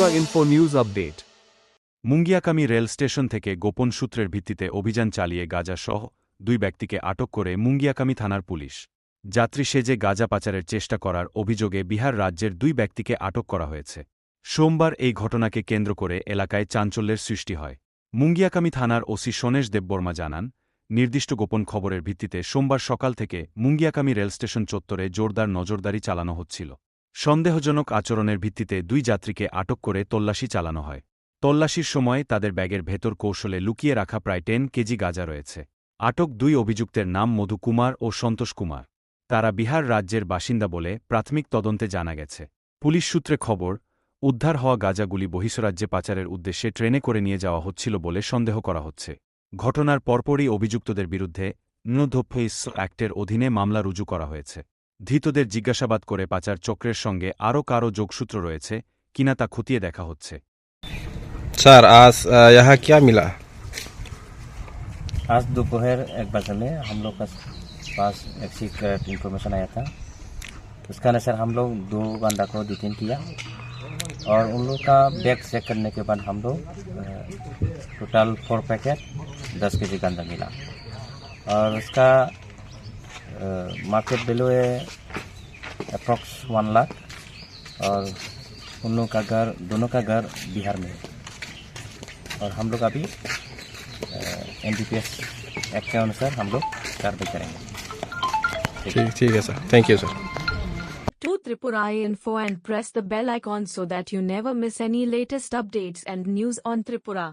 Tripura Info News Update. Mungiakami rail station থেকে গোপন সূত্রের ভিত্তিতে অভিযান চালিয়ে গাঁজাসহ 2 ব্যক্তিকে আটক করে মুঙ্গিয়াকামী থানার পুলিশ। যাত্রী সেজে গাঁজা পাচারের চেষ্টা করার অভিযোগে বিহার রাজ্যের 2 ব্যক্তিকে আটক করা হয়েছে। সোমবার এই ঘটনাকে কেন্দ্র করে এলাকায় চাঞ্চল্যের সৃষ্টি হয়। মুঙ্গিয়াকামী থানার ওসি সোনেশ দেববর্মা জানান, নির্দিষ্ট গোপন খবরের ভিত্তিতে সোমবার সকাল থেকে মুঙ্গিয়াকামী রেল স্টেশন চত্বরে জোরদার নজরদারি চালানো হচ্ছিল। সন্দেহজনক আচরণের ভিত্তিতে 2 যাত্রীকে আটক করে তল্লাশি চালানো হয়। তল্লাশির সময় তাদের ব্যাগের ভেতর কৌশলে লুকিয়ে রাখা প্রায় 10 কেজি গাঁজা রয়েছে। আটক 2 অভিযুক্তের নাম মধু কুমার ও সন্তোষ কুমার। তারা বিহার রাজ্যের বাসিন্দা বলে প্রাথমিক তদন্তে জানা গেছে। পুলিশ সূত্রে খবর, উদ্ধার হওয়া গাঁজাগুলি বহিঃরাজ্যে পাচারের উদ্দেশ্যে ট্রেনে করে নিয়ে যাওয়া হচ্ছিল বলে সন্দেহ করা হচ্ছে। ঘটনার পরপরই অভিযুক্তদের বিরুদ্ধে নৃধফেস অ্যাক্টের অধীনে মামলা রুজু করা হয়েছে। ধৃতদের জিজ্ঞাসাবাদ করে পাচার চক্রের সঙ্গে আরও কারও যোগসূত্র রয়েছে কিনা তা খতিয়ে দেখা হচ্ছে। सर आज यहाँ क्या मिला? आज दोपहर 1 बजे में हम लोग का पास एक सीक्रेट इन्फॉर्मेशन आया था। उसका अनुसार हम लोग 2 बंदा को डिटेन किया और उन लोग का बैग चेक करने के बाद हम लोग टोटल 4 पैकेट 10 केजी गांजा मिला और उसका मार्केट वैल्यू है अप्रॉक्स 1 लाख और उन लोग का घर दोनों का घर बिहार में है और हम लोग अभी NDPS एक्ट के अनुसार हम लोग कार्रवाई करेंगे। ठीक है sir, thank you sir. To Tripura Info and press the bell icon so that you never miss any latest updates and news on Tripura.